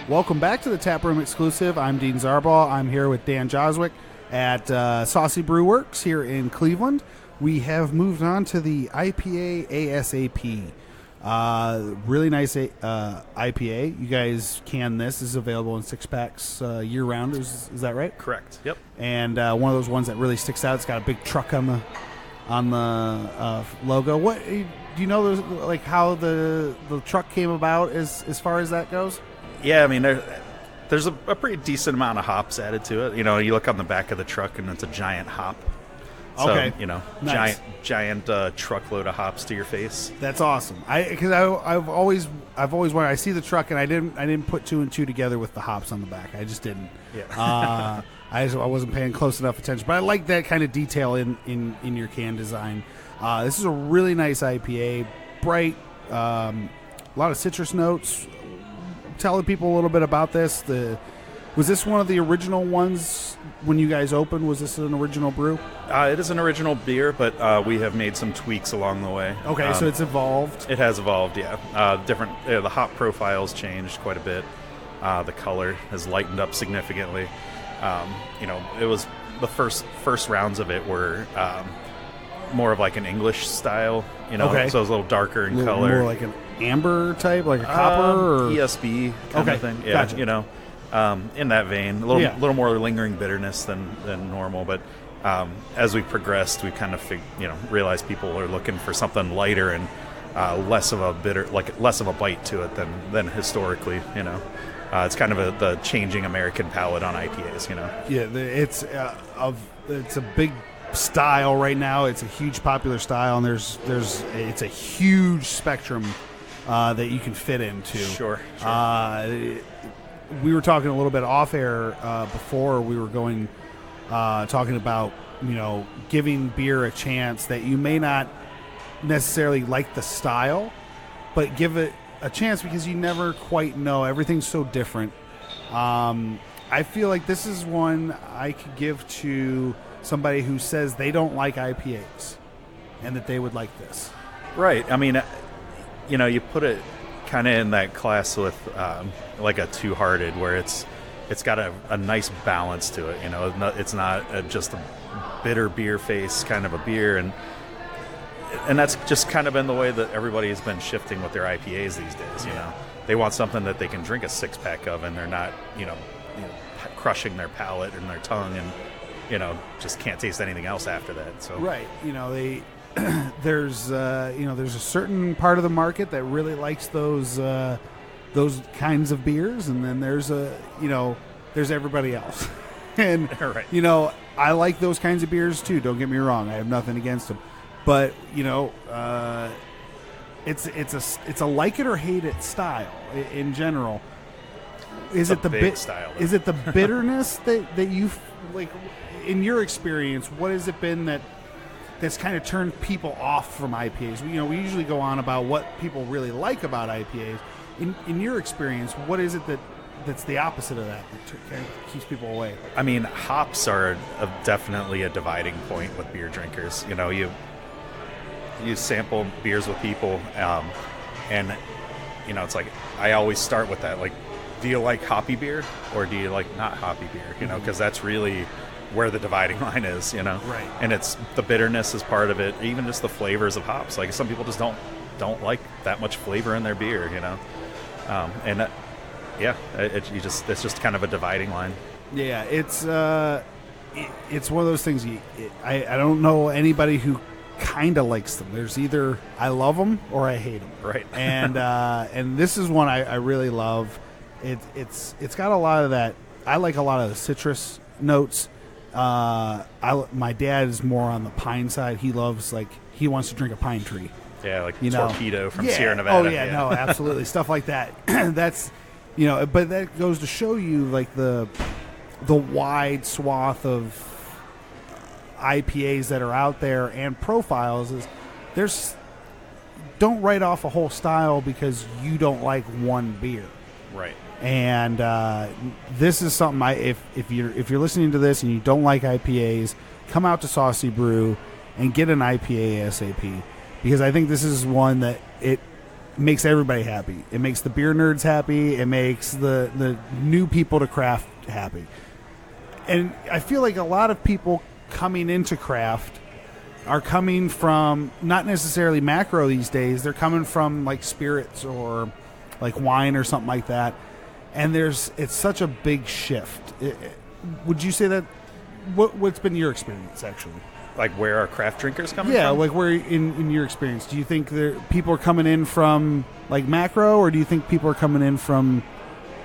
Welcome back to the Taproom Exclusive. I'm Dean Zarbaugh. I'm here with Dan Jozwiak at Saucy Brew Works here in Cleveland. We have moved on to the IPA ASAP. Really nice IPA. You guys can this. This is available in 6-packs year-round. Is that right? Correct. Yep. And one of those ones that really sticks out. It's got a big truck on the logo. What do you know? Like how the truck came about as far as that goes? Yeah, I mean there's a pretty decent amount of hops added to it. You know, you look on the back of the truck and it's a giant hop. So, okay. You know, nice. giant truckload of hops to your face. That's awesome. I've always wanted. I see the truck and I didn't put two and two together with the hops on the back. I just didn't. Yeah. I wasn't paying close enough attention. But I like that kind of detail in your can design. This is a really nice IPA, bright, a lot of citrus notes. Telling people a little bit about this. Was this one of the original ones when you guys opened? Was this an original brew? It is an original beer, but we have made some tweaks along the way. Okay, so it's evolved. It has evolved, yeah. The hop profile's changed quite a bit. The color has lightened up significantly. It was the first rounds of it were more of like an English style, okay. So it was a little darker in color. More like an amber type, like a copper? Or? ESB kind of thing. Yeah, gotcha. In that vein. A little more lingering bitterness than normal. But as we progressed, we kind of realized people are looking for something lighter and less of a bite to it than historically, It's kind of the changing American palate on IPAs, Yeah, it's a big style right now. It's a huge popular style, and it's a huge spectrum that you can fit into. Sure. We were talking a little bit off air before we were going talking about giving beer a chance that you may not necessarily like the style, but give it a chance because you never quite know. Everything's so different. I feel like this is one I could give to somebody who says they don't like IPAs and that they would like this. Right. I mean, you put it kind of in that class with like a Two-Hearted, where it's got a nice balance to it. It's not just a bitter beer face kind of a beer, and that's just kind of been the way that everybody has been shifting with their IPAs these days. They want something that they can drink a 6-pack of, and they're not crushing their palate and their tongue and just can't taste anything else after that. So right, there's a certain part of the market that really likes those kinds of beers, and then there's everybody else. And right. I like those kinds of beers too. Don't get me wrong, I have nothing against them, but it's a like it or hate it style in general. Is it the style? Is it the bitterness that you like? In your experience, what has it been that's kind of turned people off from IPAs? We usually go on about what people really like about IPAs. In your experience, what is it that's the opposite of that kind of keeps people away? I mean, hops are definitely a dividing point with beer drinkers. You sample beers with people, and it's like I always start with that. Like, do you like hoppy beer or do you like not hoppy beer? Because that's really where the dividing line is, Right. And it's the bitterness is part of it, even just the flavors of hops. Like, some people just don't like that much flavor in their beer, it's just kind of a dividing line. Yeah, it's one of those things. I don't know anybody who kind of likes them. There's either I love them or I hate them. Right. And this is one I really love. It's got a lot of that. I like a lot of the citrus notes. My dad is more on the pine side. He loves, he wants to drink a pine tree. Yeah, like Torpedo from Sierra Nevada. Oh yeah, no, absolutely. Stuff like that. That's but that goes to show you like the wide swath of IPAs that are out there and profiles is don't write off a whole style because you don't like one beer. Right. And this is something if you're listening to this and you don't like IPAs, come out to Saucy Brew and get an IPA ASAP, because I think this is one that makes everybody happy. It makes the beer nerds happy. It makes the new people to craft happy. And I feel like a lot of people coming into craft are coming from not necessarily macro these days. They're coming from like spirits or like wine or something like that. And it's such a big shift. Would you say that? What's been your experience actually? Like where are craft drinkers coming from? Yeah, like where in your experience, do you think people are coming in from like macro, or do you think people are coming in from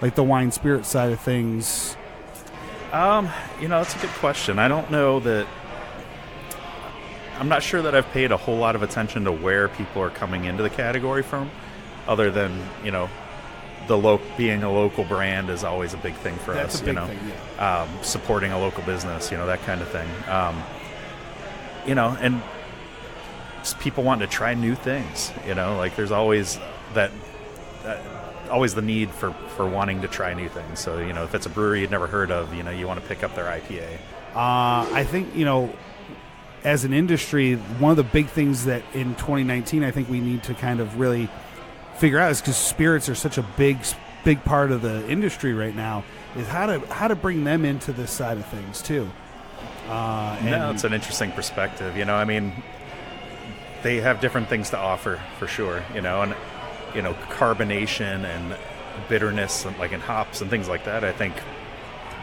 like the wine spirit side of things? That's a good question. I don't know that. I'm not sure that I've paid a whole lot of attention to where people are coming into the category from, other than being a local brand is always a big thing for That's us. A big thing, yeah. Supporting a local business, that kind of thing. And just people wanting to try new things. Like there's always always the need for wanting to try new things. So if it's a brewery you'd never heard of, you want to pick up their IPA. I think as an industry, one of the big things that in 2019 I think we need to kind of really figure out is, because spirits are such a big part of the industry right now, is how to bring them into this side of things too. No, it's an interesting perspective. They have different things to offer for sure. And carbonation and bitterness, and like in hops and things like that, I think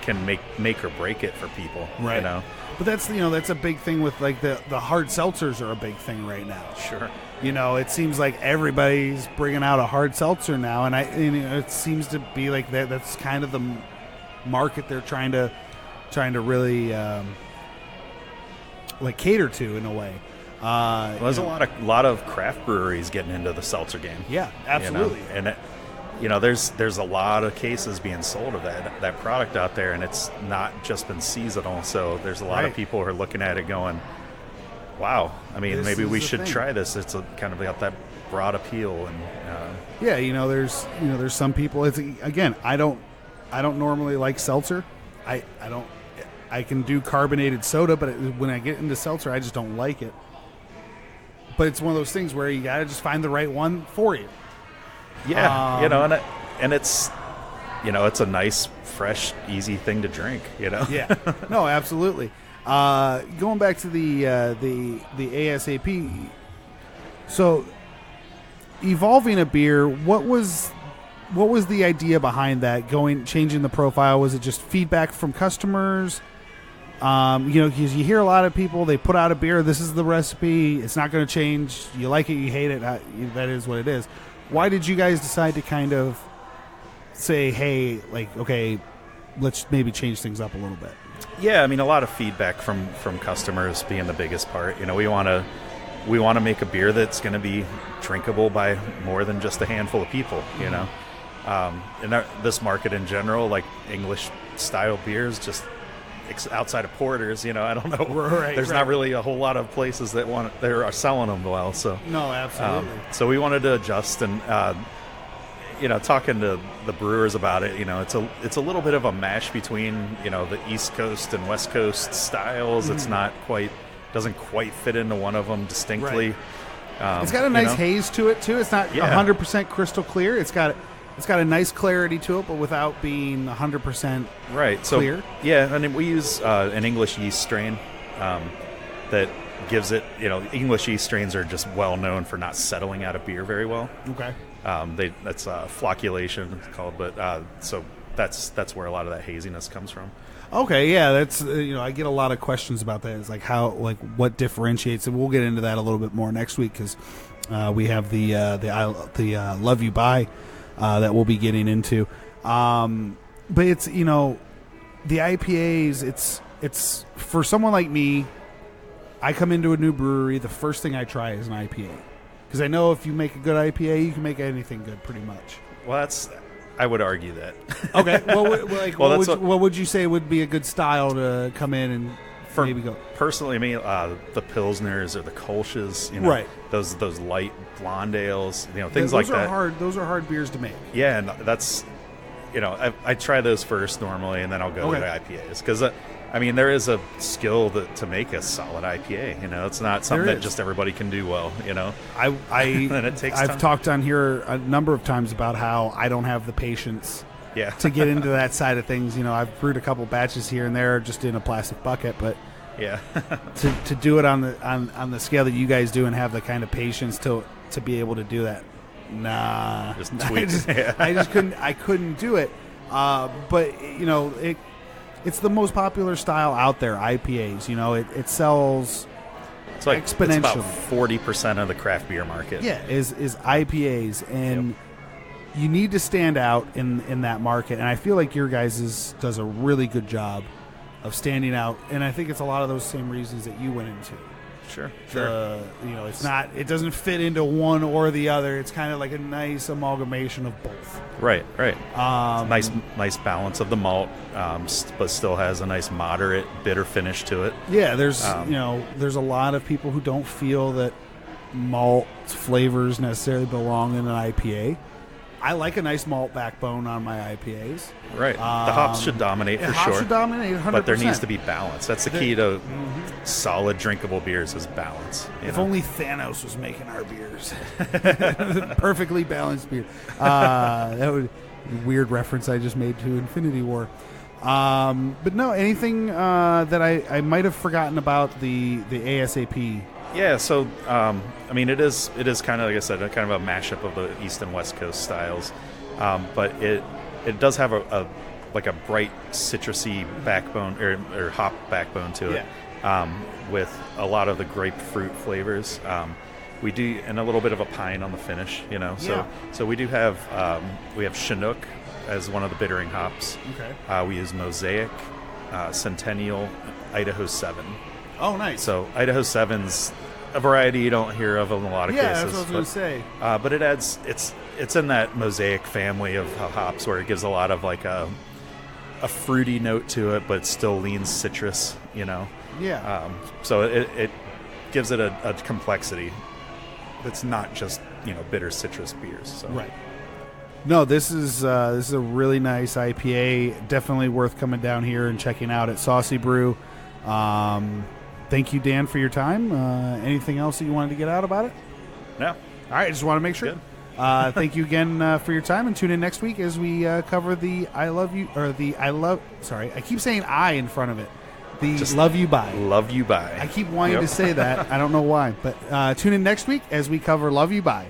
can make or break it for people. Right. But that's a big thing with like the hard seltzers are a big thing right now. Sure. It seems like everybody's bringing out a hard seltzer now, and it seems to be like that. That's kind of the market they're trying to really like cater to in a way. There's a lot of craft breweries getting into the seltzer game. Yeah, absolutely. And there's a lot of cases being sold of that product out there, and it's not just been seasonal. So there's a lot of people who are looking at it going, "Wow, maybe we should try this." It's kind of got that broad appeal, and there's some people. It's, again, I don't normally like seltzer. I can do carbonated soda, but when I get into seltzer, I just don't like it. But it's one of those things where you got to just find the right one for you. Yeah, and it's it's a nice, fresh, easy thing to drink. Yeah, no, absolutely. Going back to the ASAP, so evolving a beer, what was the idea behind that? Changing the profile, was it just feedback from customers? Because you hear a lot of people, they put out a beer, this is the recipe, it's not going to change, you like it, you hate it, that is what it is. Why did you guys decide to kind of say, hey, like, okay, let's maybe change things up a little bit? Yeah, a lot of feedback from customers being the biggest part. We want to make a beer that's going to be drinkable by more than just a handful of people. In this market in general, like English style beers, just outside of porters, I don't know. There's not really a whole lot of places that are selling them well. So no, absolutely. So we wanted to adjust, and talking to the brewers about it, it's a little bit of a mash between the East Coast and West Coast styles. It's doesn't quite fit into one of them distinctly. Right. It's got a nice haze to it too. It's not 100% crystal clear. It's got a nice clarity to it, but without being 100% right. clear. So yeah, and we use an English yeast strain that gives it. English yeast strains are just well known for not settling out of beer very well. Okay. That's flocculation it's called, but so that's where a lot of that haziness comes from. Okay, yeah, that's I get a lot of questions about that. It's like what differentiates, and we'll get into that a little bit more next week, because we have the Love You Buy that we'll be getting into. But it's the IPAs. It's for someone like me. I come into a new brewery, the first thing I try is an IPA, because I know if you make a good IPA, you can make anything good, pretty much. Well, I would argue that. Okay. Well, what would you say would be a good style to come in and maybe go? Personally, the Pilsners or the Kolsch's, right? Those light blonde ales, things like that. Those are hard beers to make. Yeah, and that's, I try those first normally, and then I'll go to the IPAs, because I mean, there is a skill to make a solid IPA. You know, it's not something that just everybody can do well. You know, and it takes I've time. talked on here a number of times about how I don't have the patience to get into that side of things. You know, I've brewed a couple batches here and there just in a plastic bucket, but to do it on the scale that you guys do and have the kind of patience to be able to do that, nah, just tweak. I couldn't do it. But you know, it's the most popular style out there, IPAs. You know, it sells exponentially. It's about 40% of the craft beer market. Yeah, is IPAs, and you need to stand out in that market. And I feel like your guys' does a really good job of standing out. And I think it's a lot of those same reasons that you went into. Sure. You know, it doesn't fit into one or the other. It's kind of like a nice amalgamation of both. Right. Nice balance of the malt, but still has a nice moderate bitter finish to it. Yeah, there's a lot of people who don't feel that malt flavors necessarily belong in an IPA. I like a nice malt backbone on my IPAs. Right. The hops should dominate for hops sure. Should dominate 100%. But there needs to be balance. That's the key to solid drinkable beers is balance. If only Thanos was making our beers. Perfectly balanced beer. That would weird reference I just made to Infinity War. But no, anything that I might have forgotten about the ASAP. Yeah, so I mean, it is kind of, like I said, kind of a mashup of the East and West Coast styles, but it does have a bright citrusy backbone or hop backbone to it, with a lot of the grapefruit flavors. We do, and a little bit of a pine on the finish, you know. So we do have we have Chinook as one of the bittering hops. Okay. We use Mosaic, Centennial, Idaho 7. Oh, nice. So Idaho 7's a variety you don't hear of in a lot of cases. Yeah, that's what I was going to say. But it adds, it's in that Mosaic family of hops where it gives a lot of like a fruity note to it, but still leans citrus, you know. Yeah. So it gives it a complexity that's not just, you know, bitter citrus beers. So. Right. No, this is a really nice IPA. Definitely worth coming down here and checking out at Saucy Brew. Thank you, Dan, for your time. Anything else that you wanted to get out about it? No. All right, I just want to make sure. Thank you again for your time, and tune in next week as we cover I keep saying I in front of it. Just Love You By. Love You By. I keep wanting to say that. I don't know why, but tune in next week as we cover Love You By.